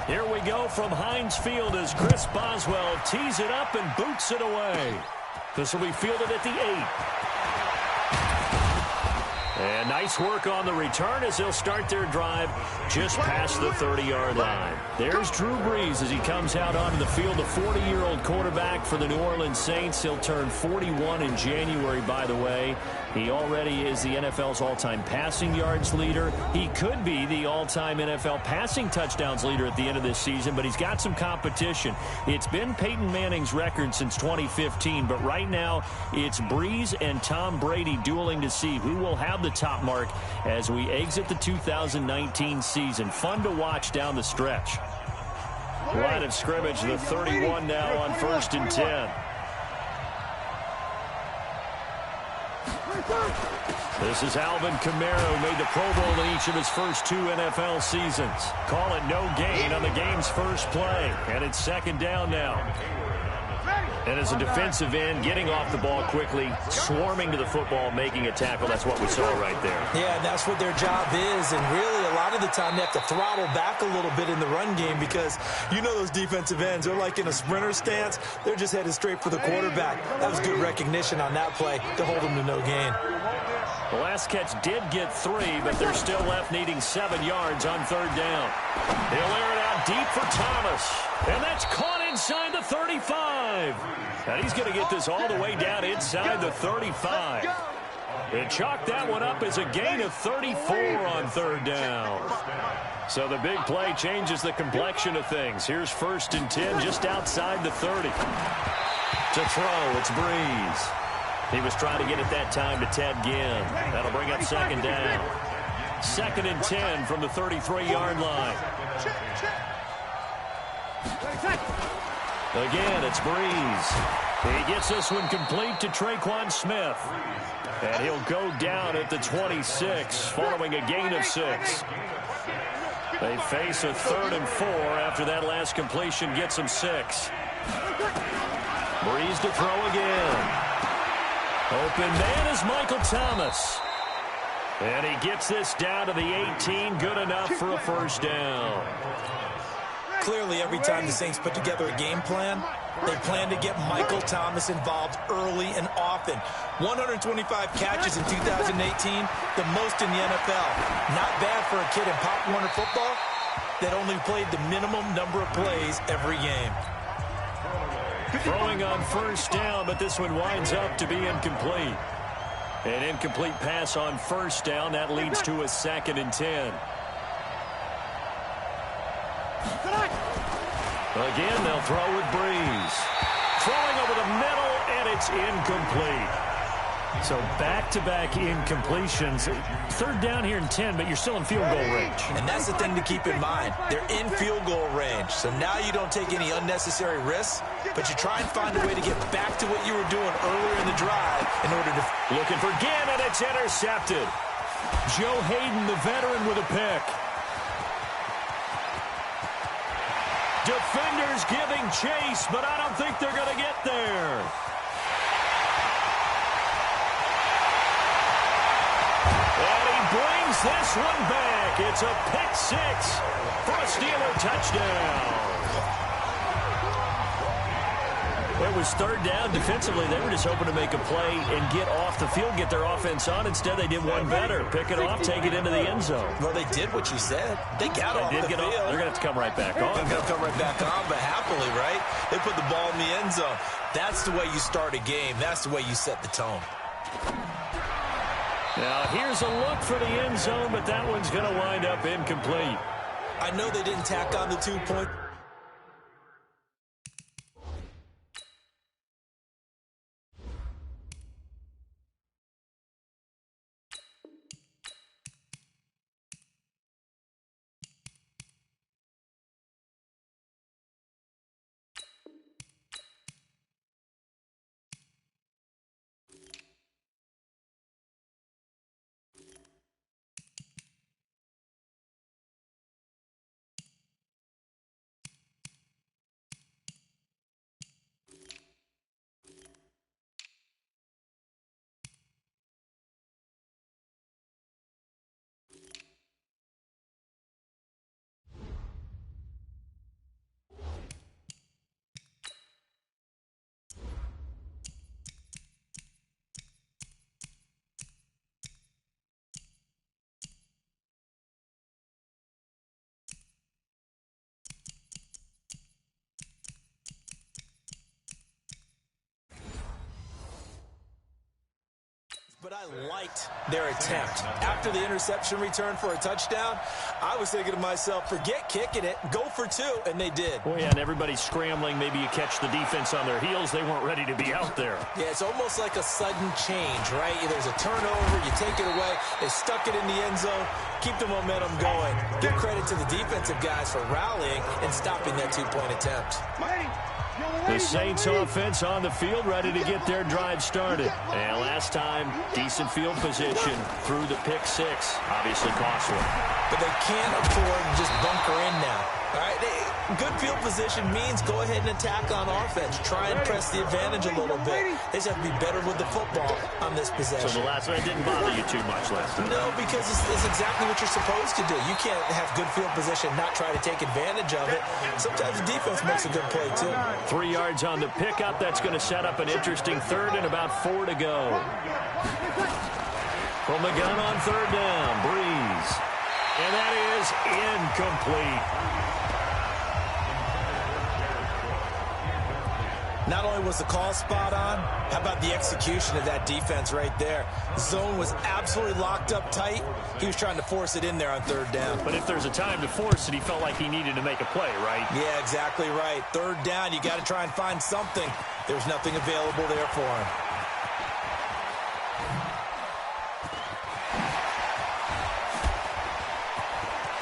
Here we go from Heinz Field as Chris Boswell tees it up and boots it away. This will be fielded at the 8. And nice work on the return as they'll start their drive just past the 30-yard line. There's Drew Brees as he comes out onto the field, the 40-year-old quarterback for the New Orleans Saints. He'll turn 41 in January, by the way. He already is the NFL's all-time passing yards leader. He could be the all-time NFL passing touchdowns leader at the end of this season, but he's got some competition. It's been Peyton Manning's record since 2015, but right now it's Brees and Tom Brady dueling to see who will have the top mark as we exit the 2019 season. Fun to watch down the stretch. Line of scrimmage, the 31 now on 1st and 10. This is Alvin Kamara, who made the Pro Bowl in each of his first 2 NFL seasons. Call it no gain on the game's first play, and it's 2nd down now. And as a defensive end, getting off the ball quickly, swarming to the football, making a tackle, that's what we saw right there. Yeah, that's what their job is, and really a lot of the time they have to throttle back a little bit in the run game because you know those defensive ends, they're like in a sprinter stance. They're just headed straight for the quarterback. That was good recognition on that play to hold them to no gain. The last catch did get 3, but they're still left needing 7 yards on 3rd down. He'll air it out deep for Thomas, and that's caught inside the 35. And he's going to get this all the way down inside the 35. And chalk that one up as a gain of 34 on 3rd down. So the big play changes the complexion of things. Here's 1st and 10 just outside the 30. To throw, it's Brees. He was trying to get it that time to Ted Ginn. That'll bring up 2nd down. 2nd and 10 from the 33-yard line. Again, it's Brees. He gets this one complete to Traquan Smith. And he'll go down at the 26 following a gain of 6. They face a 3rd and 4 after that last completion gets them 6. Brees to throw again. Open man is Michael Thomas. And he gets this down to the 18. Good enough for a 1st down. Clearly, every time the Saints put together a game plan, they plan to get Michael Thomas involved early and often. 125 catches in 2018, the most in the NFL. Not bad for a kid in Pop Warner football that only played the minimum number of plays every game. Throwing on 1st down, but this one winds up to be incomplete. An incomplete pass on 1st down. That leads to a 2nd and 10. Again, they'll throw with Brees. Throwing over the middle, and it's incomplete. So back-to-back incompletions. 3rd down here and 10, but you're still in field goal range. And that's the thing to keep in mind. They're in field goal range. So now you don't take any unnecessary risks, but you try and find a way to get back to what you were doing earlier in the drive in order to... Looking for Ginn, and it's intercepted. Joe Hayden, the veteran, with a pick. Defenders giving chase, but I don't think they're going to get there. And he brings this one back. It's a pick 6 for a Steeler touchdown. It was 3rd down. Defensively, they were just hoping to make a play and get off the field, get their offense on. Instead, they did one better. Pick it off, take it into the end zone. Well, they did what you said. They got off the field. They're going to have to come right back on. They're going to come right back on, but happily, right? They put the ball in the end zone. That's the way you start a game. That's the way you set the tone. Now, here's a look for the end zone, but that one's going to wind up incomplete. I know they didn't tack on the 2-point. But I liked their attempt. After the interception return for a touchdown, I was thinking to myself, forget kicking it, go for two, and they did. Well, yeah, and everybody's scrambling. Maybe you catch the defense on their heels. They weren't ready to be out there. Yeah, it's almost like a sudden change, right? There's a turnover, you take it away, they stuck it in the end zone, keep the momentum going. Give credit to the defensive guys for rallying and stopping that two-point attempt. The Saints offense on the field, ready to get their drive started. And last time, decent field position through the pick six. Obviously costly. But they can't afford to just bunker in now. All right, good field position means go ahead and attack on offense. Try and press the advantage a little bit. They just have to be better with the football on this possession. So the last one didn't bother you too much last time? No, because it's exactly what you're supposed to do. You can't have good field position, not try to take advantage of it. Sometimes the defense makes a good play, too. 3 yards on the pickup. That's going to set up an interesting third and about 4 to go. From the gun on third down, Breeze. And that is incomplete. Not only was the call spot on, how about the execution of that defense right there? Zone was absolutely locked up tight. He was trying to force it in there on third down. But if there's a time to force it, he felt like he needed to make a play, right? Yeah, exactly right. Third down, you got to try and find something. There's nothing available there for him.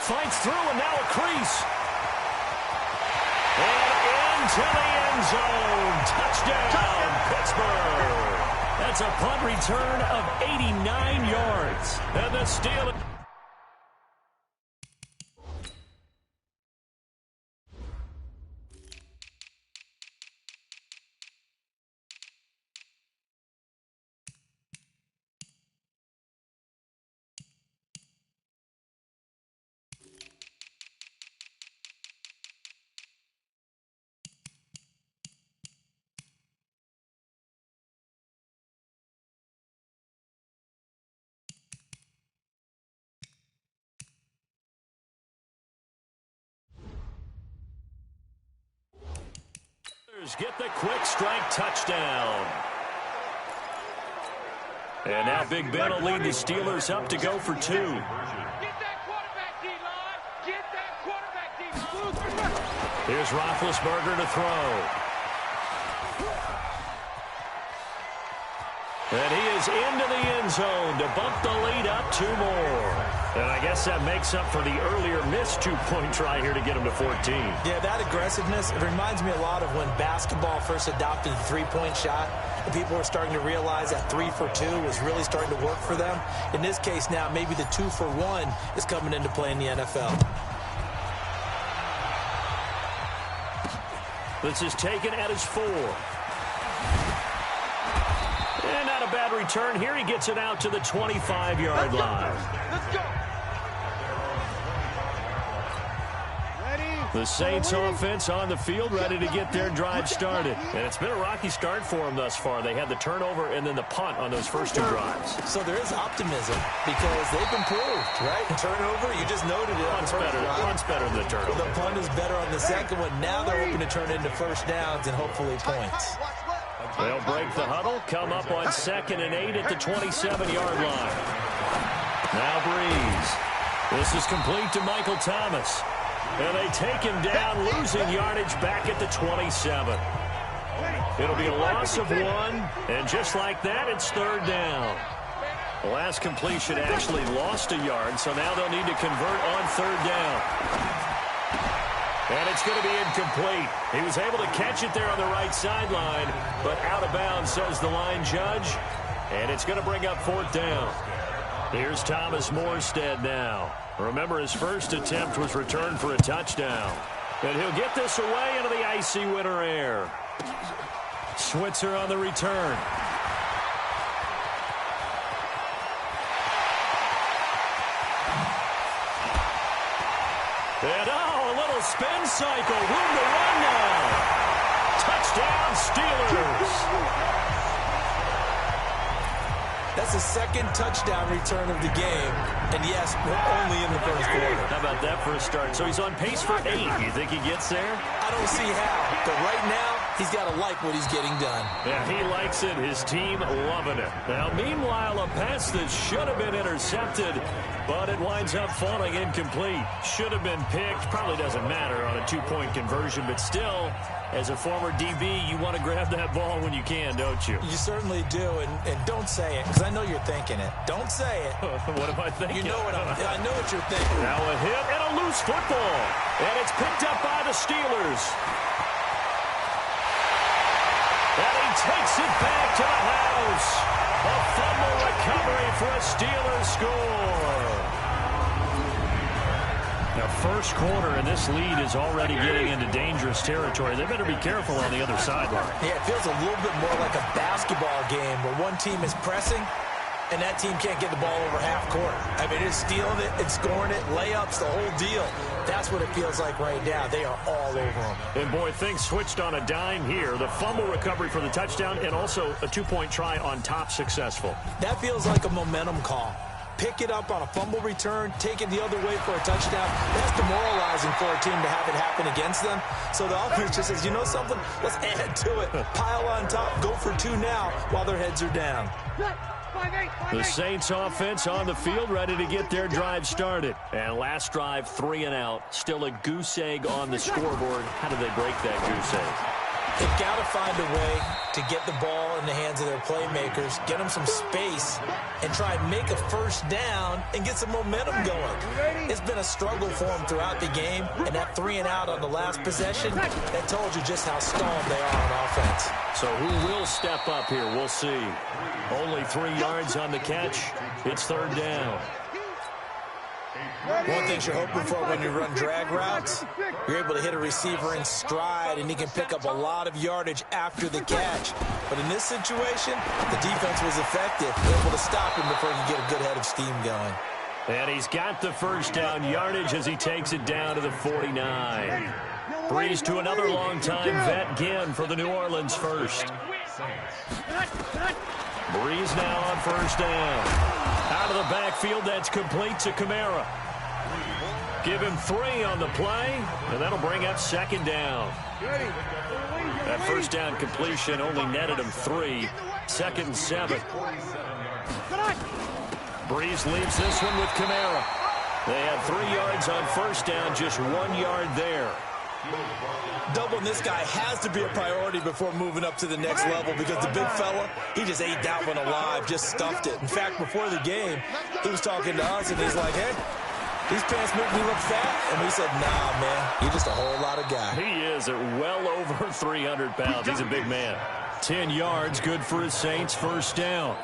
Fights through, and now a crease. And into the end zone. Touchdown, Pittsburgh. That's a punt return of 89 yards. And the Steelers. Get the quick strike touchdown. And now Big Ben will lead the Steelers up to go for 2. Get that quarterback, D-line. Get that quarterback, D-line. Here's Roethlisberger to throw. And he is into the end zone to bump the lead up 2 more. And I guess that makes up for the earlier missed 2-point try here to get him to 14. Yeah, that aggressiveness, it reminds me a lot of when basketball first adopted the three-point shot. And people were starting to realize that 3 for 2 was really starting to work for them. In this case now, maybe the 2 for 1 is coming into play in the NFL. This is taken at his 4. And not a bad return here. He gets it out to the 25-yard line. Let's go. The Saints offense on the field, ready to get their drive started. And it's been a rocky start for them thus far. They had the turnover and then the punt on those first 2 drives. So there is optimism because they've improved, right? Turnover, you just noted it. Punt's better than the turnover. The punt is better on the second one. Now they're hoping to turn into first downs and hopefully points. They'll break the huddle, come up on 2nd and 8 at the 27-yard line. Now Breeze. This is complete to Michael Thomas. And they take him down, losing yardage back at the 27. It'll be a loss of 1, and just like that, it's 3rd down. The last completion actually lost a yard, so now they'll need to convert on 3rd down. And it's going to be incomplete. He was able to catch it there on the right sideline, but out of bounds, says the line judge. And it's going to bring up 4th down. Here's Thomas Morstead now. Remember, his first attempt was returned for a touchdown. And he'll get this away into the icy winter air. Switzer on the return. And a little spin cycle. Room to run now. Touchdown, Steelers. That's the second touchdown return of the game. And yes, we're only in the first quarter. How about that for a start? So he's on pace for 8. You think he gets there? I don't see how. But right now, He's got to like what he's getting done. Yeah, he likes it. His team loving it. Now, meanwhile, a pass that should have been intercepted, but it winds up falling incomplete. Should have been picked. Probably doesn't matter on a two-point conversion, but still, as a former DB, you want to grab that ball when you can, don't you? You certainly do, and don't say it, because I know you're thinking it. Don't say it. What am I thinking? You know what I know what you're thinking. Now a hit and a loose football, and it's picked up by the Steelers. And he takes it back to the house. A fumble recovery for a Steelers score. Now, first quarter, and this lead is already getting into dangerous territory. They better be careful on the other sideline. Yeah, it feels a little bit more like a basketball game where one team is pressing and that team can't get the ball over half court. I mean, it's stealing it, it's scoring it, layups, the whole deal. That's what it feels like right now. They are all over them. And, boy, things switched on a dime here. The fumble recovery for the touchdown and also a two-point try on top successful. That feels like a momentum call. Pick it up on a fumble return, take it the other way for a touchdown. That's demoralizing for a team to have it happen against them. So the offense just says, you know something? Let's add to it. Pile on top, go for two now while their heads are down. The Saints offense on the field, ready to get their drive started. And last drive, 3 and out. Still a goose egg on the scoreboard. How do they break that goose egg? They've got to find a way to get the ball in the hands of their playmakers, get them some space, and try and make a first down and get some momentum going. It's been a struggle for them throughout the game, and that 3 and out on the last possession, that told you just how stalled they are on offense. So who will step up here? We'll see. Only 3 yards on the catch. It's third down. One thing you're hoping for when you run drag routes, you're able to hit a receiver in stride, and he can pick up a lot of yardage after the catch. But in this situation, the defense was effective, able to stop him before he could get a good head of steam going. And he's got the first down yardage as he takes it down to the 49. Breeze to another long-time vet, Ginn, for the New Orleans first. Breeze now on first down. Out of the backfield, that's complete to Kamara. Give him 3 on the play, and that'll bring up second down. That first down completion only netted him 3. 2nd and 7. Breeze leaves this one with Kamara. They have 3 yards on first down, just 1 yard there. Doubling this guy has to be a priority before moving up to the next level, because the big fella, he just ate that one alive, just stuffed it. In fact, before the game, he was talking to us, and he's like, hey, these pants make me look fat. And we said, nah, man, you're just a whole lot of guy. He is at well over 300 pounds. He's a big man. 10 yards, good for his Saints, first down.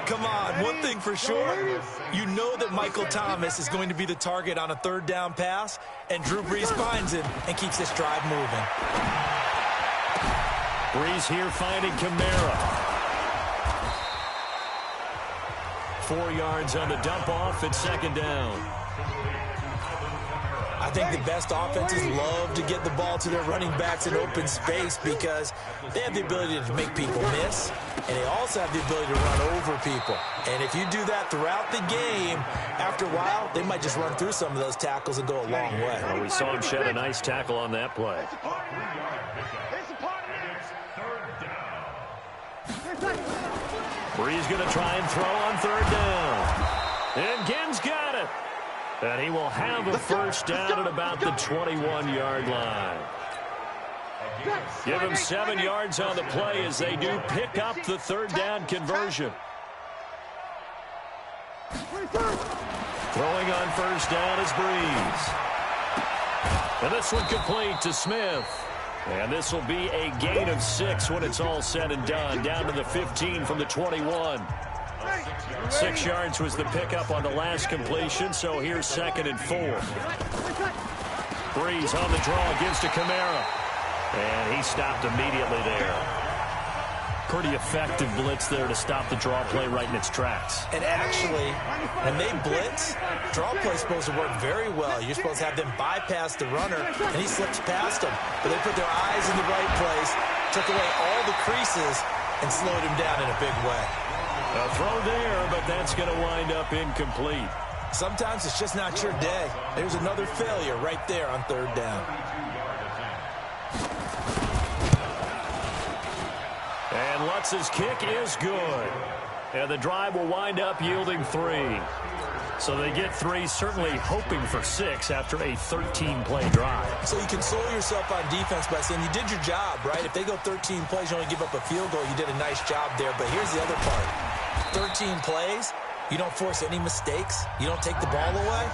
Come on, one thing for sure, you know that Michael Thomas is going to be the target on a third down pass, and Drew Brees finds him and keeps this drive moving. Brees here finding Kamara. 4 yards on the dump off at second down. I think the best offenses love to get the ball to their running backs in open space because they have the ability to make people miss, and they also have the ability to run over people. And if you do that throughout the game, after a while, they might just run through some of those tackles and go a long way. Well, we saw him shed a nice tackle on that play. Brees going to try and throw on third down. And Ginn's got it. And he will have a first down at about the 21-yard line. Give him 7 yards on the play as they do pick up the third down conversion. Throwing on first down is Brees. And this one complete to Smith. And this will be a gain of 6 when it's all said and done. Down to the 15 from the 21. 6 yards was the pickup on the last completion, so here's 2nd and 4. Brees on the draw, gives to Kamara. And he stopped immediately there. Pretty effective blitz there to stop the draw play right in its tracks. And actually, when they blitz, draw play is supposed to work very well. You're supposed to have them bypass the runner, and he slips past them. But they put their eyes in the right place, took away all the creases, and slowed him down in a big way. A throw there, but that's going to wind up incomplete. Sometimes it's just not your day. There's another failure right there on third down. And Lutz's kick is good. And the drive will wind up yielding 3. So they get 3, certainly hoping for 6 after a 13-play drive. So you console yourself on defense by saying you did your job, right? If they go 13 plays, you only give up a field goal, you did a nice job there. But here's the other part. 13 plays, you don't force any mistakes, you don't take the ball away.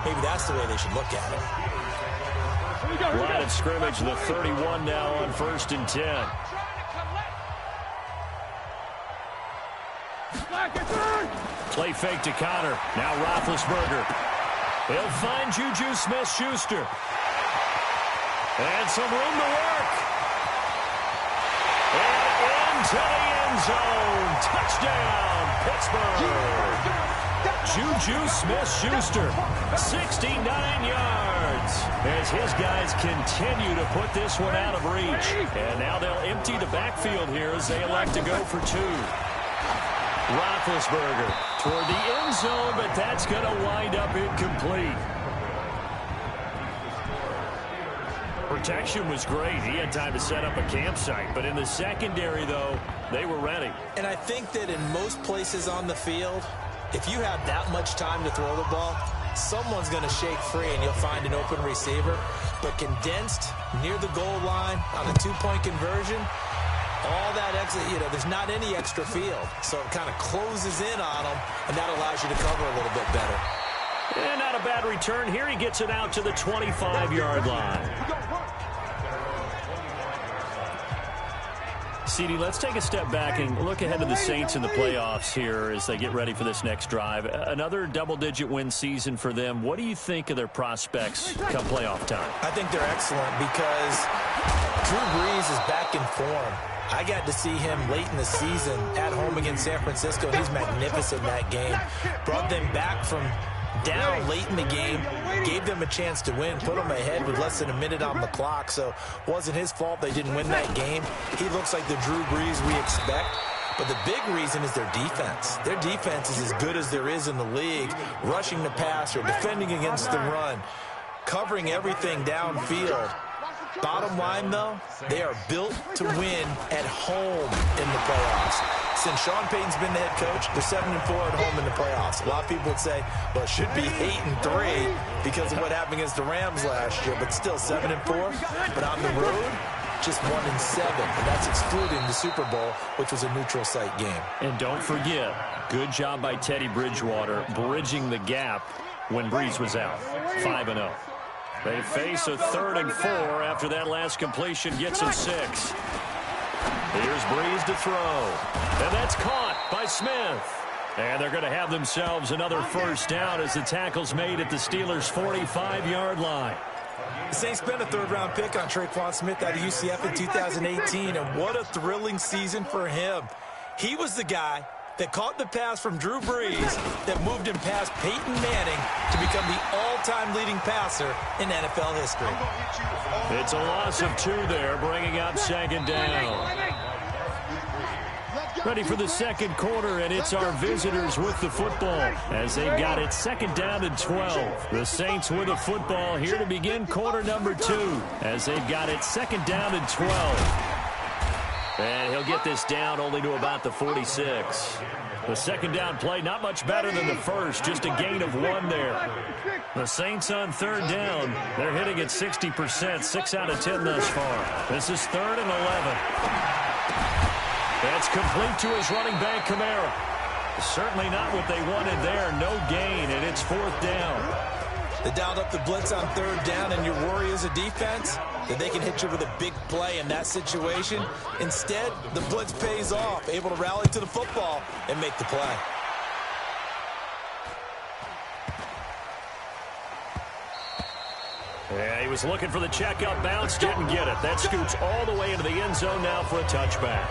Maybe that's the way they should look at it. Line of scrimmage, the 31 now on 1st and 10. Play fake to Connor. Now Roethlisberger. He'll find Juju Smith-Schuster. And some room to work. And into the end zone. Touchdown, Pittsburgh. Juju Smith-Schuster, 69 yards. As his guys continue to put this one out of reach. And now they'll empty the backfield here as they elect to go for 2. Roethlisberger toward the end zone, but that's going to wind up incomplete. Protection was great. He had time to set up a campsite, but in the secondary, though, they were ready. And I think that in most places on the field, if you have that much time to throw the ball, someone's going to shake free and you'll find an open receiver. But condensed near the goal line on a 2-point conversion, all that exit, there's not any extra field. So it kind of closes in on them, and that allows you to cover a little bit better. And not a bad return here. He gets it out to the 25-yard line. CD, let's take a step back and look ahead to the Saints in the playoffs here as they get ready for this next drive. Another double-digit win season for them. What do you think of their prospects come playoff time? I think they're excellent because Drew Brees is back in form. I got to see him late in the season at home against San Francisco. He's magnificent in that game. Brought them back from down late in the game, gave them a chance to win, put them ahead with less than a minute on the clock. So it wasn't his fault they didn't win that game. He looks like the Drew Brees we expect. But the big reason is their defense. Their defense is as good as there is in the league, rushing the passer, defending against the run, covering everything downfield. Bottom line, though, they are built to win at home in the playoffs. Since Sean Payton's been the head coach, they're 7-4 at home in the playoffs. A lot of people would say, well, it should be 8-3 because of what happened against the Rams last year, but still 7-4. But on the road, just 1-7, and that's excluding the Super Bowl, which was a neutral site game. And don't forget, good job by Teddy Bridgewater bridging the gap when Brees was out. 5-0. They face a 3rd and 4 after that last completion gets a 6. Here's Brees to throw. And that's caught by Smith. And they're going to have themselves another first down as the tackle's made at the Steelers' 45-yard line. The Saints spent a 3rd-round pick on Traquan Smith out of UCF in 2018, and what a thrilling season for him. He was the guy that caught the pass from Drew Brees that moved him past Peyton Manning to become the all-time leading passer in NFL history. It's a loss of 2 there, bringing up 2nd down. Ready for the 2nd quarter, and it's our visitors with the football as they've got it 2nd down and 12. The Saints with the football here to begin quarter number 2 as they've got it 2nd down and 12. And he'll get this down only to about the 46. The 2nd down play, not much better than the first, just a gain of 1 there. The Saints on 3rd down, they're hitting at 60%, 6 out of 10 thus far. This is 3rd and 11. That's complete to his running back, Kamara. Certainly not what they wanted there, no gain, and it's 4th down. They dialed up the blitz on 3rd down, and your worry as a defense that they can hit you with a big play in that situation. Instead, the blitz pays off, able to rally to the football and make the play. Yeah, he was looking for the checkup bounce, didn't get it. That scoots all the way into the end zone now for a touchback.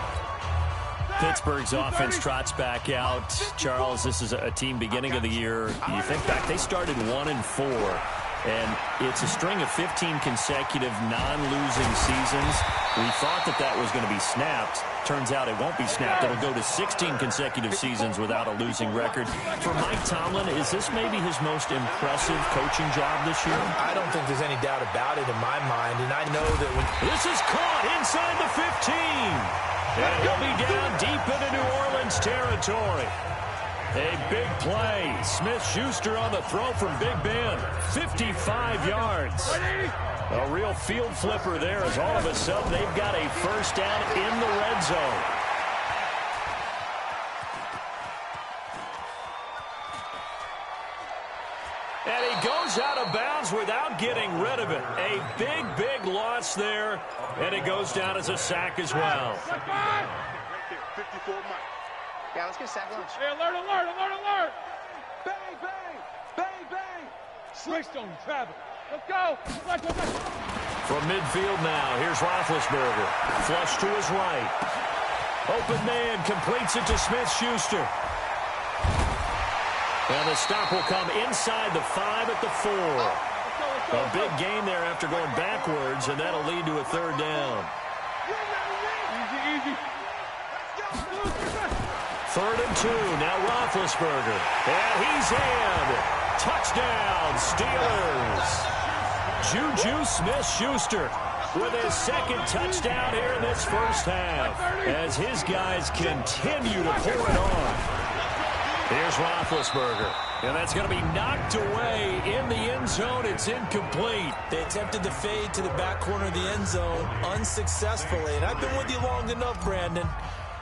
Pittsburgh's offense trots back out. Charles, this is a team beginning of the year. You think back, they started 1-4. And it's a string of 15 consecutive non-losing seasons. We thought that was going to be snapped. Turns out it won't be snapped. It'll go to 16 consecutive seasons without a losing record. For Mike Tomlin, is this maybe his most impressive coaching job this year? I don't think there's any doubt about it in my mind. And I know that when this is caught inside the 15. And he'll be down deep into New Orleans territory. A big play. Smith-Schuster on the throw from Big Ben. 55 yards. A real field flipper there as all of a sudden they've got a first down in the red zone. And he goes out of bounds without getting rid of it. A big, big loss there. And it goes down as a sack as well. 54 Mike. Yeah, let's get sack lunch. Hey, alert, alert, alert, alert! Bang, bang! Bang, bang! Switched on Travis. Let's go! Let's go! From midfield now, here's Roethlisberger. Flush to his right. Open man completes it to Smith-Schuster. And the stop will come inside the 5 at the 4. A big gain there after going backwards, and that'll lead to a third down. Easy, easy. Third and 2, now Roethlisberger. And he's in. Touchdown, Steelers. Juju Smith-Schuster with his second touchdown here in this first half as his guys continue to pour it on. Here's Roethlisberger. And that's going to be knocked away in the end zone. It's incomplete. they attempted the fade to the back corner of the end zone unsuccessfully. And I've been with you long enough, Brandon.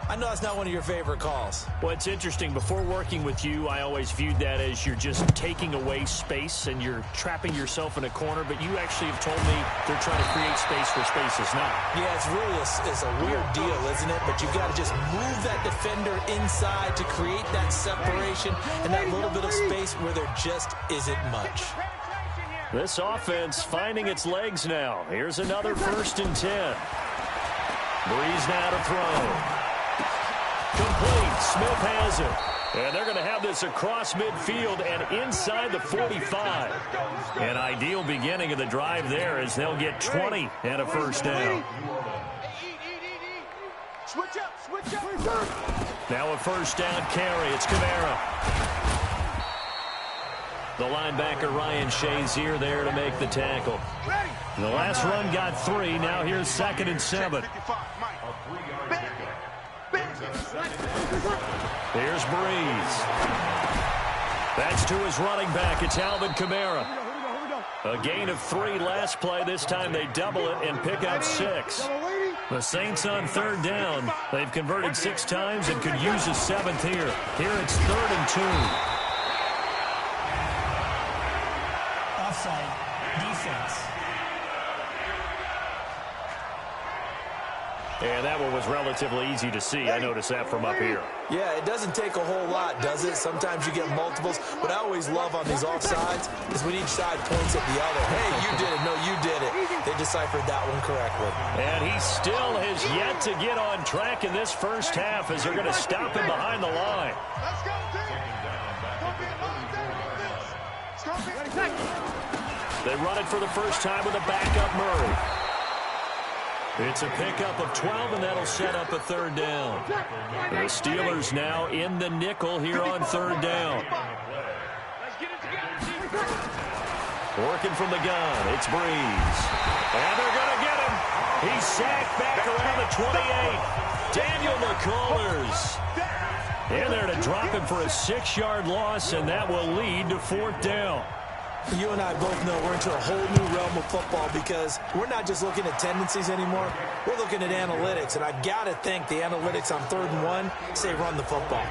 I know that's not one of your favorite calls. Well, it's interesting. Before working with you, I always viewed that as you're just taking away space and you're trapping yourself in a corner. But you actually have told me they're trying to create space where space is not. Yeah, it's really it's a weird deal, isn't it? But you've got to just move that defender inside to create that separation and that little bit of space where there just isn't much. This offense finding its legs now. Here's another 1st and 10. Breeze now to throw. Complete. Smith has it. And they're going to have this across midfield and inside the 45. An ideal beginning of the drive there as they'll get 20 and a first down. Switch up, switch up. Now a first down carry. It's Kamara. The linebacker Ryan Shazier there to make the tackle. The last run got 3. Now here's 2nd and 7. Here's Breeze. That's to his running back. It's Alvin Kamara. A gain of 3 last play. This time they double it and pick up 6. The Saints on 3rd down. They've converted 6 times and could use a 7th here. Here it's 3rd and 2. Offside. Defense. And that one was relatively easy to see. I noticed that from up here. Yeah, it doesn't take a whole lot, does it? Sometimes you get multiples. What I always love on these offsides is when each side points at the other. Hey, you did it. No, you did it. They deciphered that one correctly. And he still has yet to get on track in this first half as they're going to stop him behind the line. Let's go, team. It's going to be a long day. They run it for the first time with a backup Murray. It's a pickup of 12, and that'll set up a 3rd down. The Steelers now in the nickel here on 3rd down. Let's get it together, Working from the gun, it's Breeze. And they're going to get him. He's sacked back around the 28. Daniel McCullers in there to drop him for a 6-yard loss, and that will lead to 4th down. You and I both know we're into a whole new realm of football because we're not just looking at tendencies anymore. We're looking at analytics, and I got to think the analytics on 3rd and 1 say run the football.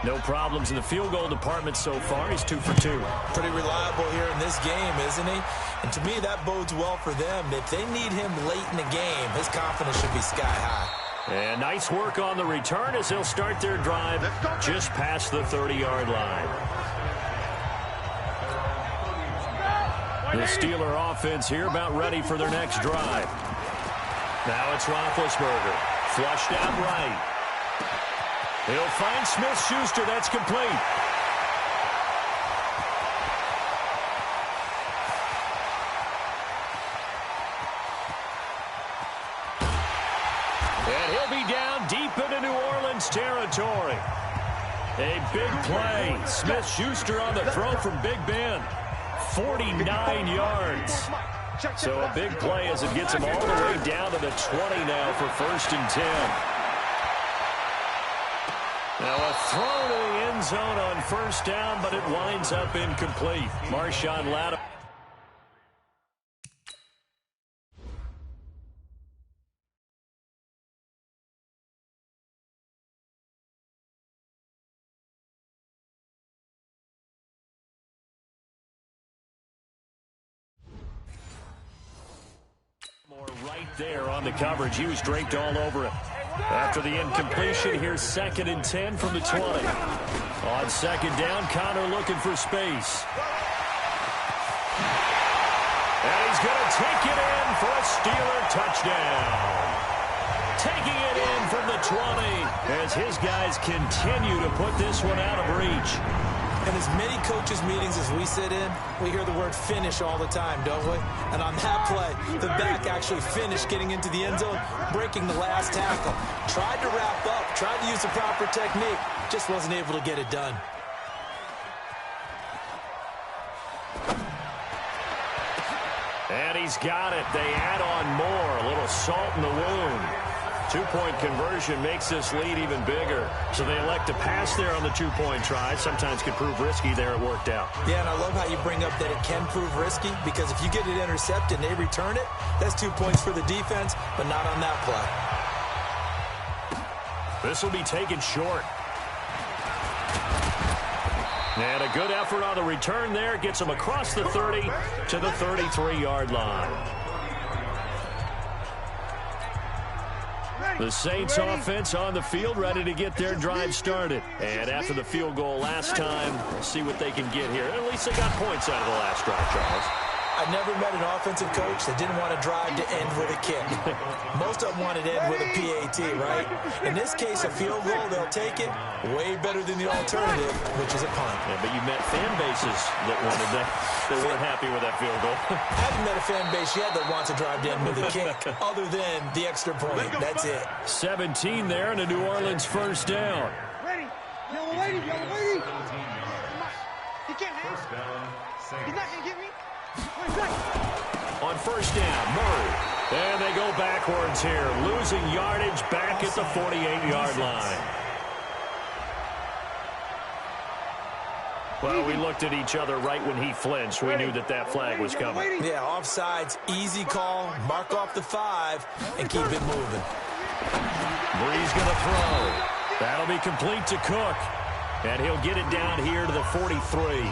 No problems in the field goal department so far. He's 2 for 2. Pretty reliable here in this game, isn't he? And to me, that bodes well for them. If they need him late in the game, his confidence should be sky high. And nice work on the return as they'll start their drive just past the 30-yard line. The Steeler offense here about ready for their next drive. Now it's Roethlisberger. Flushed out right. He'll find Smith-Schuster. That's complete. he'll be down deep into New Orleans territory. A big play. Smith-Schuster on the throw from Big Ben. 49 yards. So a big play as it gets him all the way down to the 20 now for 1st and 10. Now a throw to the end zone on 1st down, but it winds up incomplete. Marshawn Lattimore. Right there on the coverage. He was draped all over it. After the incompletion, here's 2nd and 10 from the 20. On 2nd down, Connor looking for space. And he's going to take it in for a Steeler touchdown. Taking it in from the 20 as his guys continue to put this one out of reach. And as many coaches' meetings as we sit in, we hear the word finish all the time, don't we? And on that play, the back actually finished getting into the end zone, breaking the last tackle. Tried to wrap up, tried to use the proper technique, just wasn't able to get it done. And he's got it. They add on more. A little salt in the wound. 2-point conversion makes this lead even bigger. So they elect to pass there on the 2-point try. Sometimes can prove risky there. It worked out. Yeah, and I love how you bring up that it can prove risky, because if you get it intercepted and they return it, that's 2 points for the defense, but not on that play. This will be taken short. And a good effort on the return there. Gets him across the 30 to the 33-yard line. The Saints offense on the field, ready to get their drive started. And after the field goal last time, we'll see what they can get here. At least they got points out of the last drive, Charles. I've never met an offensive coach that didn't want to drive to end with a kick. Most of them wanted to end with a PAT, right? In this case, a field goal, they'll take it. Way better than the alternative, which is a punt. Yeah, but you met fan bases that wanted that. They weren't happy with that field goal. I haven't met a fan base yet that wants to drive to end with a kick, other than the extra point. That's it. 17 there, and a New Orleans 1st down. Ready. Yellow lady, yellow lady. He can't have it. He's not going to get me. On 1st down, Murray. And they go backwards here, losing yardage back at the 48-yard line. Well, we looked at each other right when he flinched. We knew that that flag was coming. Yeah, offsides, easy call, mark off the 5, and keep it moving. Bree's going to throw. That'll be complete to Cook. And he'll get it down here to the 43.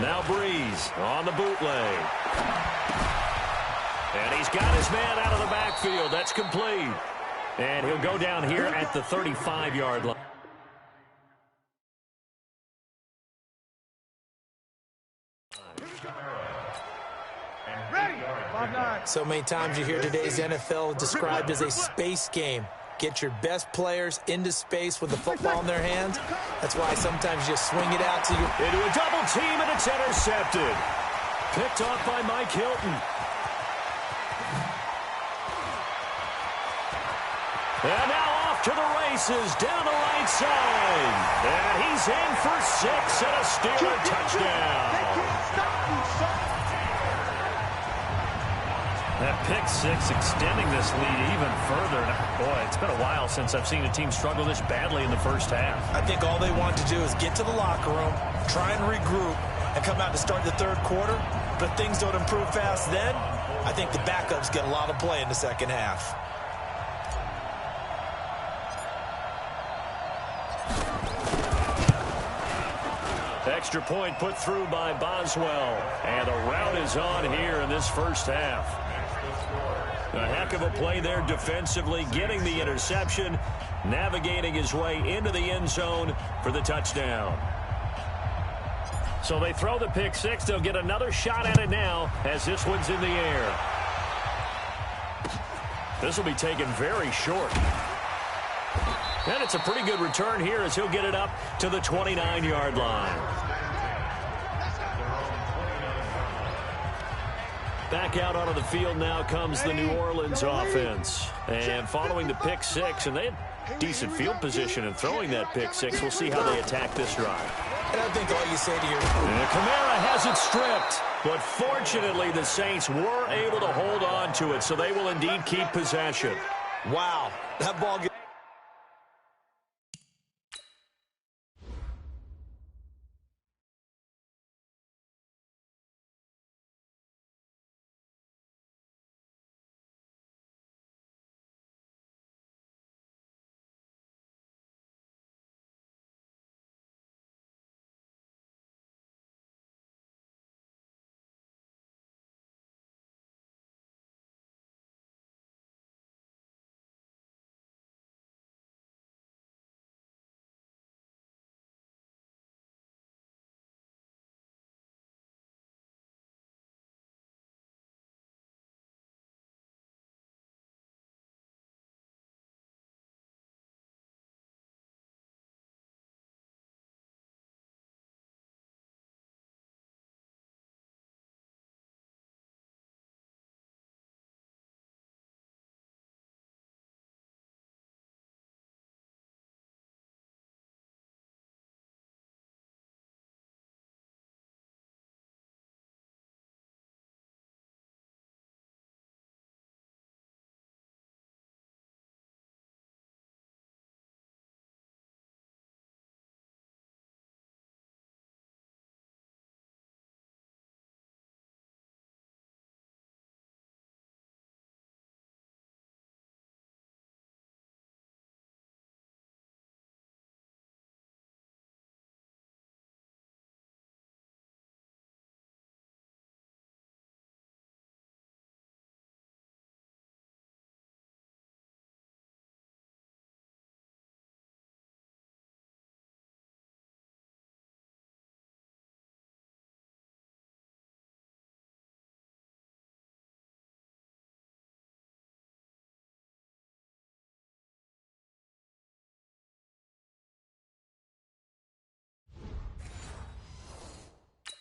Now Breeze on the bootleg. And he's got his man out of the backfield. That's complete. And he'll go down here at the 35-yard line. So many times you hear today's NFL described as a space game. Get your best players into space with the football in their hands. That's why sometimes you swing it out to you. Into a double team, and it's intercepted. Picked off by Mike Hilton. And now off to the races, down the right side. And he's in for 6 and a Steeler touchdown. They can't stop you, son. That pick 6 extending this lead even further. Boy, it's been a while since I've seen a team struggle this badly in the first half. I think all they want to do is get to the locker room, try and regroup, and come out to start the third quarter. But if things don't improve fast then, I think the backups get a lot of play in the second half. Extra point put through by Boswell. And the rout is on here in this first half. A heck of a play there defensively, getting the interception, navigating his way into the end zone for the touchdown. So they throw the pick 6. They'll get another shot at it now as this one's in the air. This will be taken very short. And it's a pretty good return here as he'll get it up to the 29-yard line. Back out onto the field now comes the New Orleans offense. And following the pick six, and they had decent field position in throwing that pick six. We'll see how they attack this drive. And I think all you say to your... Kamara has it stripped. But fortunately, the Saints were able to hold on to it, so they will indeed keep possession. Wow. That ball gets...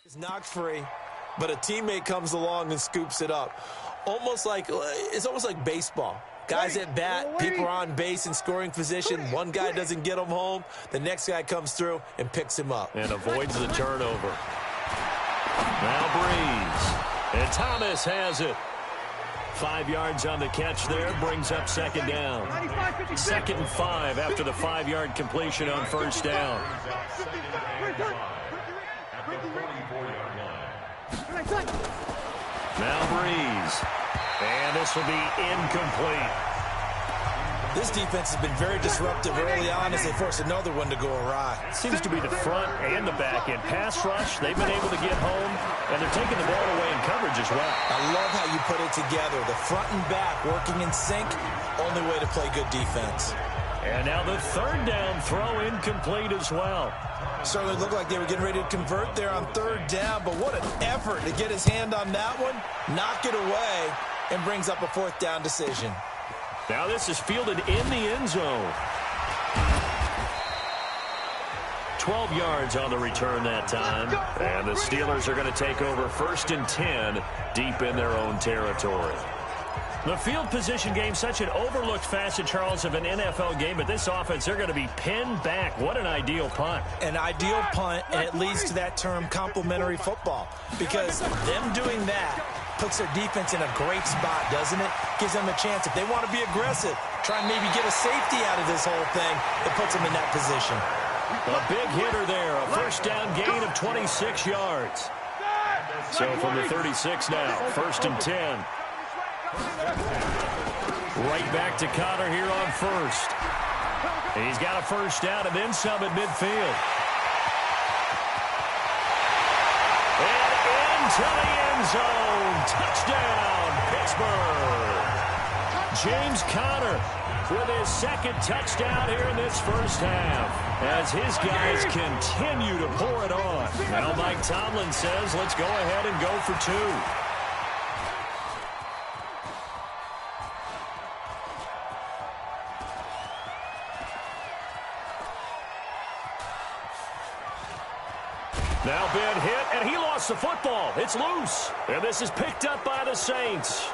It's knocked free, but a teammate comes along and scoops it up. It's almost like baseball. Guys at bat, people are on base in scoring position. One guy doesn't get him home. The next guy comes through and picks him up. And avoids the turnover. Now Breeze. And Thomas has it. 5 yards on the catch there, brings up second down. 2nd and 5 after the 5-yard completion on first down. Now Breeze. And this will be incomplete. This defense has been very disruptive early on as they force another one to go awry. Seems to be the front and the back end. Pass rush, they've been able to get home, and they're taking the ball away in coverage as well. I love how you put it together. The front and back working in sync, only way to play good defense. And now the 3rd down throw incomplete as well. Certainly looked like they were getting ready to convert there on 3rd down, but what an effort to get his hand on that one, knock it away, and brings up a 4th down decision. Now this is fielded in the end zone. 12 yards on the return that time. And the Steelers are going to take over 1st and 10 deep in their own territory. The field position game, such an overlooked facet, Charles, of an NFL game, but this offense, they're going to be pinned back. What an ideal punt. An ideal punt, and it leads to that term complementary football, because them doing that puts their defense in a great spot, doesn't it? Gives them a chance. If they want to be aggressive, try and maybe get a safety out of this whole thing, it puts them in that position. A big hitter there, a 1st down gain of 26 yards. So from the 36 now, 1st and 10. Right back to Connor here on 1st. And he's got a 1st down and then some at midfield. And into the end zone. Touchdown, Pittsburgh. James Conner with his 2nd touchdown here in this 1st half as his guys continue to pour it on. Now Mike Tomlin says, let's go ahead and go for 2. Now Ben hit, and he lost the football. It's loose. And this is picked up by the Saints.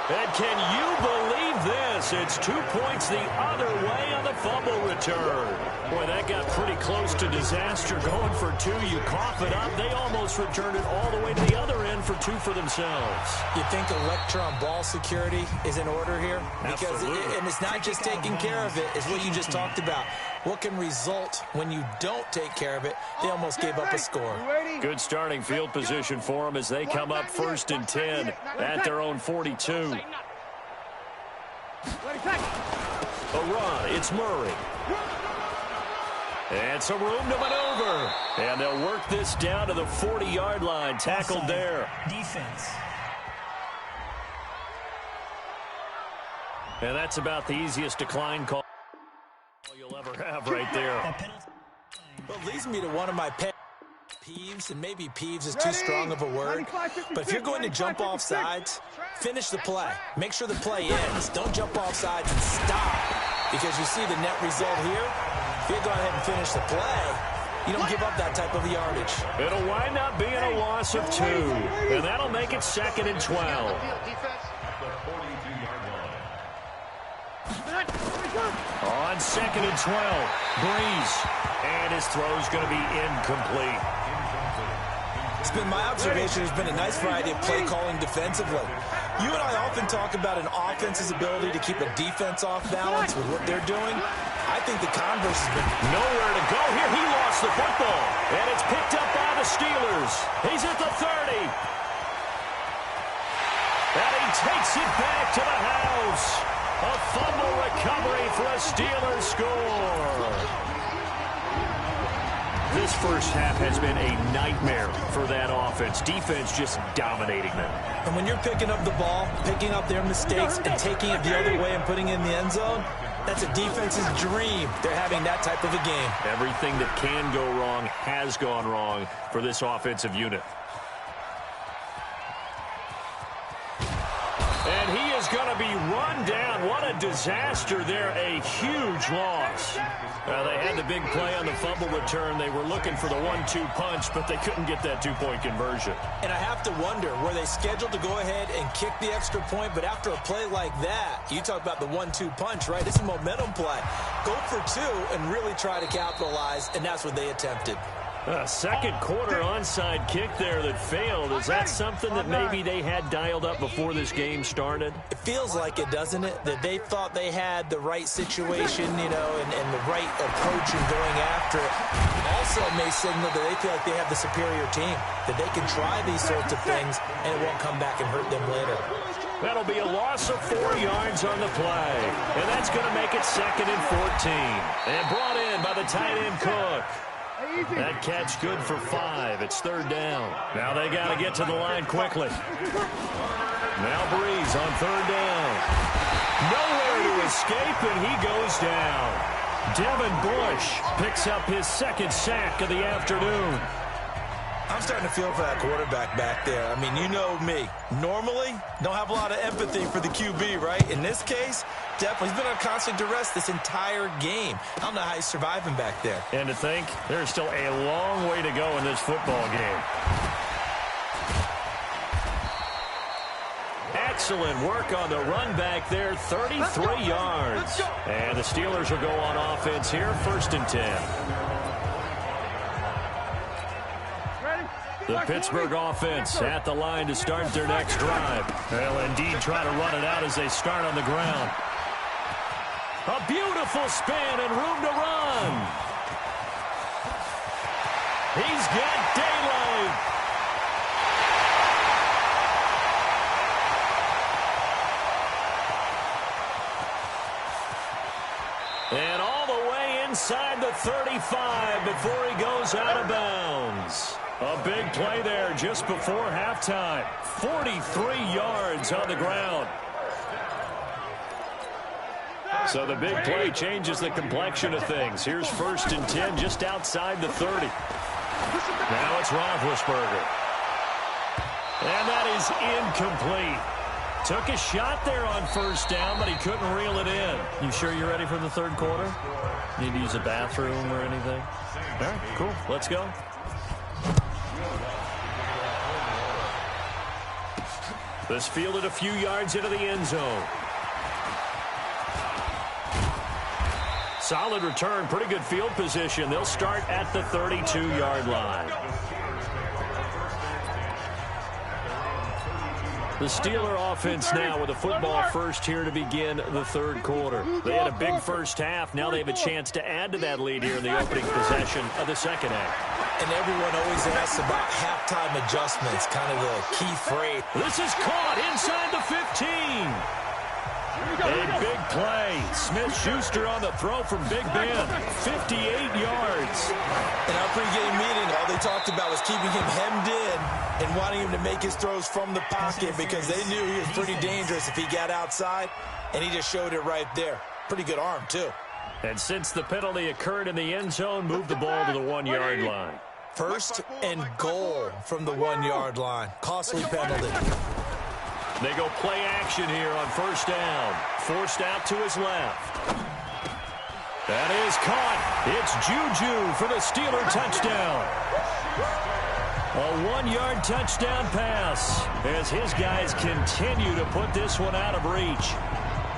And can you believe this? It's 2 points the other way on the fumble return. Boy, that got pretty close to disaster. Going for 2, you cough it up. They almost returned it all the way to the other end for 2 for themselves. You think electron ball security is in order here? Because and it's not just taking care of it. It's what you just talked about. What can result when you don't take care of it? They almost gave up a score. Good starting field position for them as they come up 1st and 10 at their own 42. A run. It's Murray. And some room to maneuver. And they'll work this down to the 40-yard line. Tackled there. Defense. And that's about the easiest decline call you'll ever have right there. Well, it leads me to one of my pet peeves, and maybe peeves is too strong of a word, but if you're going to jump off sides, finish the play. Make sure the play ends. Don't jump off sides and stop, because you see the net result here. If you go ahead and finish the play, you don't give up that type of yardage. It'll wind up being a loss of 2, and that'll make it 2nd and 12. On 2nd and 12, Breeze, and his throw's going to be incomplete. It's been my observation there's been a nice variety of play calling defensively. You and I often talk about an offense's ability to keep a defense off balance with what they're doing. I think the converse has been nowhere to go here. He lost the football, and it's picked up by the Steelers. He's at the 30. And he takes it back to the house. A fumble recovery for a Steelers score. This first half has been a nightmare for that offense. Defense just dominating them. And when you're picking up the ball, picking up their mistakes, and taking it the other way and putting it in the end zone, that's a defense's dream. They're having that type of a game. Everything that can go wrong has gone wrong for this offensive unit. And he is going to be run down. What a disaster there. A huge loss. They had the big play on the fumble return. They were looking for the 1-2 punch, but they couldn't get that two-point conversion. And I have to wonder, were they scheduled to go ahead and kick the extra point? But after a play like that, you talk about the 1-2 punch, right? It's a momentum play. Go for 2 and really try to capitalize, and that's what they attempted. Second quarter onside kick there that failed. Is that something that maybe they had dialed up before this game started? It feels like it, doesn't it? That they thought they had the right situation, you know, and the right approach in going after it. Also may signal that they feel like they have the superior team, that they can try these sorts of things, and it won't come back and hurt them later. That'll be a loss of 4 yards on the play. And that's going to make it 2nd and 14. And brought in by the tight end Cook. That catch good for 5. It's 3rd down. Now they got to get to the line quickly. Now Breeze on 3rd down. Nowhere to escape, and he goes down. Devin Bush picks up his 2nd sack of the afternoon. I'm starting to feel for that quarterback back there. I mean, you know me. Normally, don't have a lot of empathy for the QB, right? In this case, definitely. He's been on constant duress this entire game. I don't know how he's surviving back there. And to think, there's still a long way to go in this football game. Excellent work on the run back there, 33 yards. And the Steelers will go on offense here, 1st and 10. The Pittsburgh offense at the line to start their next drive. They'll indeed try to run it out as they start on the ground. A beautiful spin and room to run. He's got daylight. And all the way inside the 35 before he goes out of bounds. A big play there just before halftime. 43 yards on the ground. So the big play changes the complexion of things. Here's 1st and 10 just outside the 30. Now it's Roethlisberger. And that is incomplete. Took a shot there on first down, but he couldn't reel it in. You sure you're ready for the third quarter? Need to use a bathroom or anything? All right, cool. Let's go. This fielded a few yards into the end zone. Solid return, pretty good field position. They'll start at the 32-yard line. The Steeler offense now with a football first here to begin the third quarter. They had a big first half. Now they have a chance to add to that lead here in the opening possession of the second half. And everyone always asks about halftime adjustments, kind of the key phrase. This is caught inside the 15. A big play. Smith-Schuster on the throw from Big Ben. 58 yards. In our pregame meeting, all they talked about was keeping him hemmed in and wanting him to make his throws from the pocket because they knew he was pretty dangerous if he got outside, and he just showed it right there. Pretty good arm, too. And since the penalty occurred in the end zone, moved the ball to the 1-yard line. First and goal from the 1-yard line. Costly penalty. They go play action here on first down. Forced out to his left. That is caught. It's Juju for the Steeler touchdown. A 1-yard touchdown pass as his guys continue to put this one out of reach.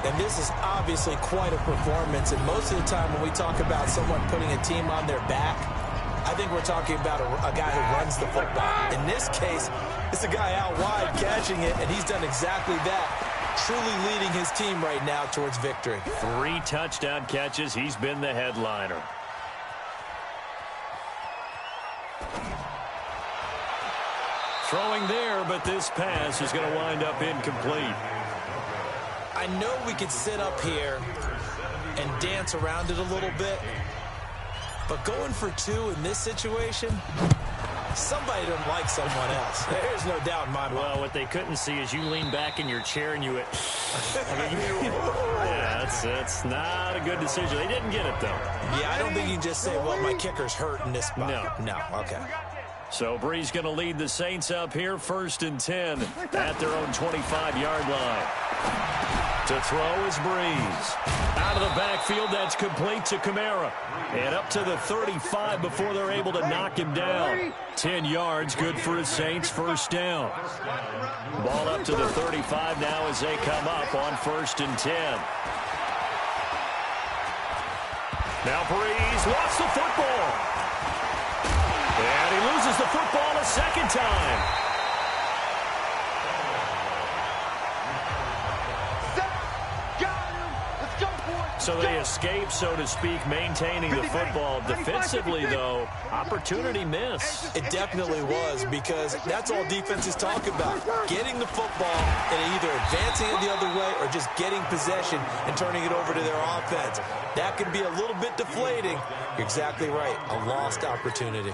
And this is obviously quite a performance. And most of the time when we talk about someone putting a team on their back, I think we're talking about a guy who runs the football. In this case, it's a guy out wide catching it, and he's done exactly that, truly leading his team right now towards victory. 3 touchdown catches. He's been the headliner. Throwing there, but this pass is going to wind up incomplete. I know we could sit up here and dance around it a little bit, but going for 2 in this situation, somebody doesn't like someone else. There's no doubt in my mind. Well, what they couldn't see is you lean back in your chair and you went, yeah, that's not a good decision. They didn't get it, though. Yeah, I don't think you can just say, well, my kicker's hurt in this spot. No, okay. So Brees going to lead the Saints up here, 1st and 10 at their own 25-yard line. To throw is Brees. Out of the backfield, that's complete to Kamara. And up to the 35 before they're able to knock him down. 10 yards, good for his Saints, 1st down. Ball up to the 35 now as they come up on 1st and 10. Now Brees lost the football. And he loses the football a second time. So they escape, so to speak, maintaining the football. Defensively, though, opportunity miss. It definitely was, because that's all defenses talk about. Getting the football and either advancing it the other way or just getting possession and turning it over to their offense. That can be a little bit deflating. You're exactly right. A lost opportunity.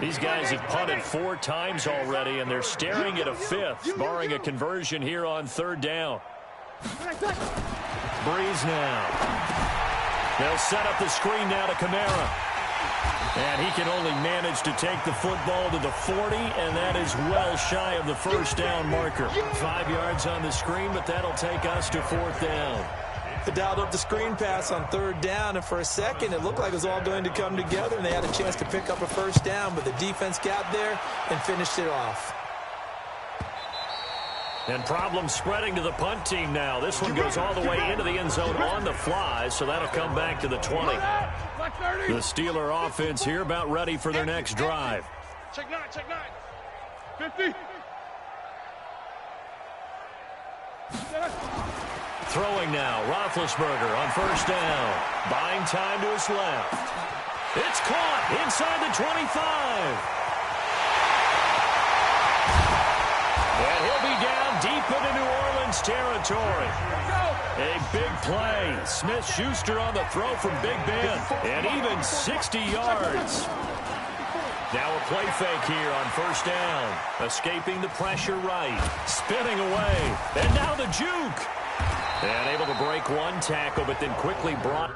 These guys have punted 4 times already, and they're staring at a 5th, barring a conversion here on 3rd down. Brees now. They'll set up the screen now to Kamara. And he can only manage to take the football to the 40, and that is well shy of the 1st down marker. 5 yards on the screen, but that'll take us to 4th down. They dialed up the screen pass on 3rd down, and for a second it looked like it was all going to come together, and they had a chance to pick up a 1st down, but the defense got there and finished it off. And problems spreading to the punt team now. This one goes all the way into the end zone on the fly, so that'll come back to the 20. The Steeler offense here about ready for their next drive. Check 9, 50. Throwing now, Roethlisberger on 1st down. Buying time to his left. It's caught inside the 25. And he'll be down deep into New Orleans territory. A big play. Smith-Schuster on the throw from Big Ben. And even 60 yards. Now a play fake here on 1st down. Escaping the pressure right. Spinning away. And now the juke. And able to break one tackle, but then quickly brought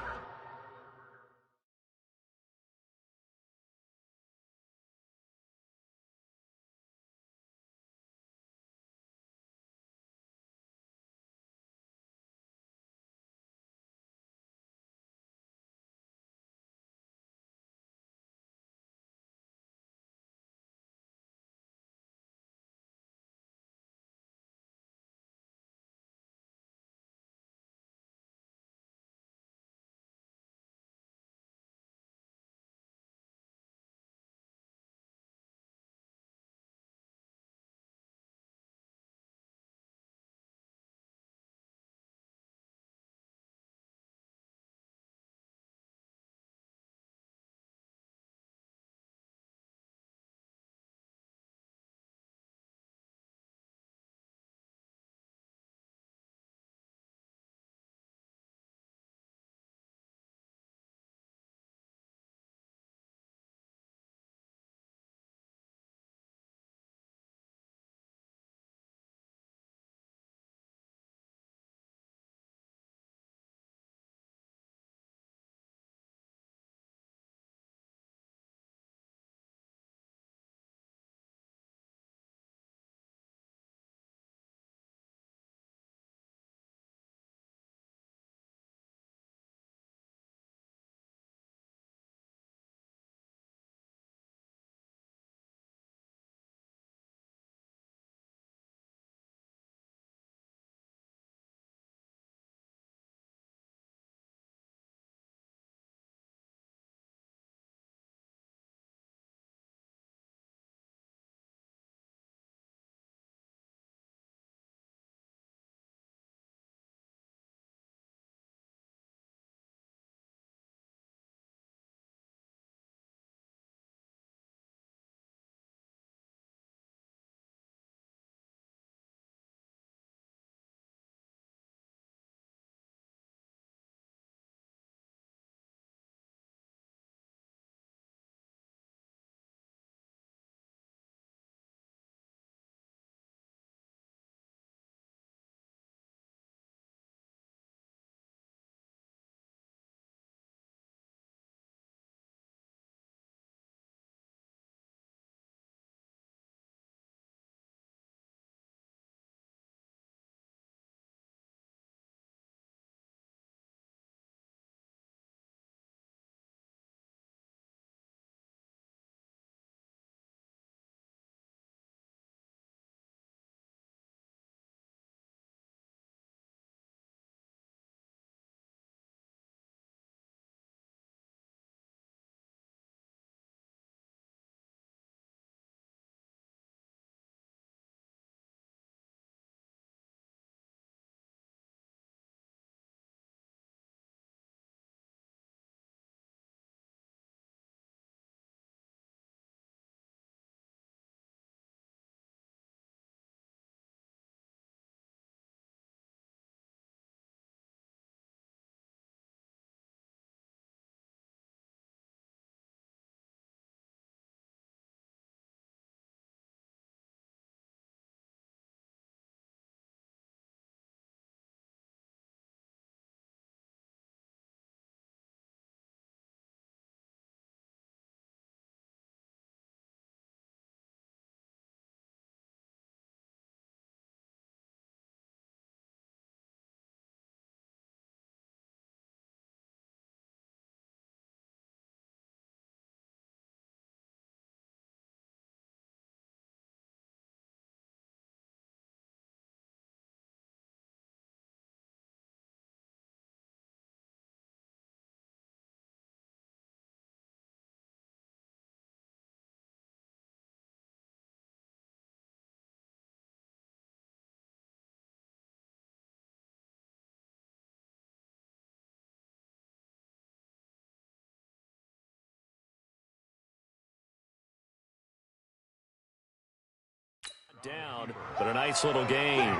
down, but a nice little gain.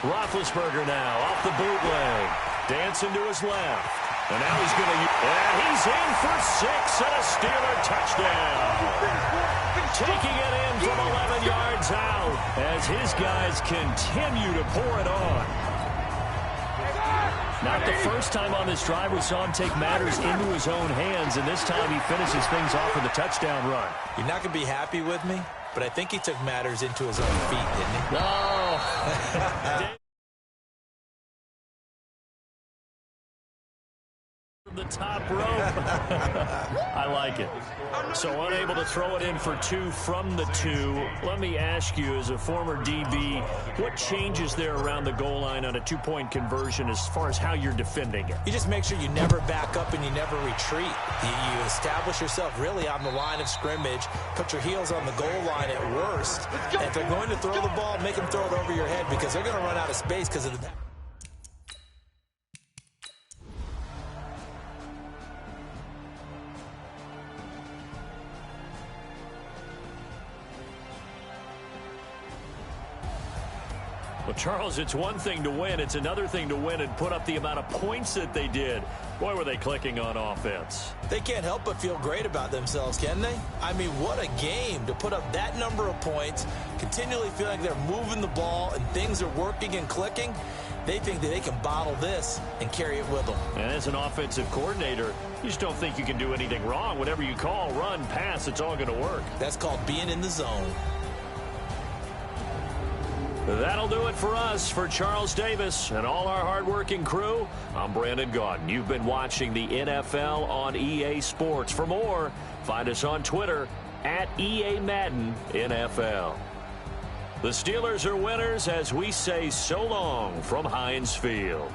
Roethlisberger now off the bootleg. Dancing to his left. And now he's going to... And he's in for 6 and a Steeler touchdown. Taking it in from 11 yards out as his guys continue to pour it on. Not the first time on this drive we saw him take matters into his own hands, and this time he finishes things off with a touchdown run. You're not going to be happy with me, but I think he took matters into his own feet, didn't he? No. The top rope. I like it. So unable to throw it in for 2 from the 2. Let me ask you, as a former DB, what changes there around the goal line on a 2-point conversion as far as how you're defending it? You just make sure you never back up and you never retreat. You establish yourself really on the line of scrimmage, put your heels on the goal line at worst. And if they're going to throw the ball, make them throw it over your head because they're going to run out of space because of the... Well, Charles, it's one thing to win. It's another thing to win and put up the amount of points that they did. Boy, were they clicking on offense. They can't help but feel great about themselves, can they? I mean, what a game to put up that number of points, continually feeling like they're moving the ball and things are working and clicking. They think that they can bottle this and carry it with them. And as an offensive coordinator, you just don't think you can do anything wrong. Whatever you call, run, pass, it's all going to work. That's called being in the zone. That'll do it for us. For Charles Davis and all our hardworking crew, I'm Brandon Gaudin. You've been watching the NFL on EA Sports. For more, find us on Twitter at EA Madden NFL. The Steelers are winners as we say so long from Heinz Field.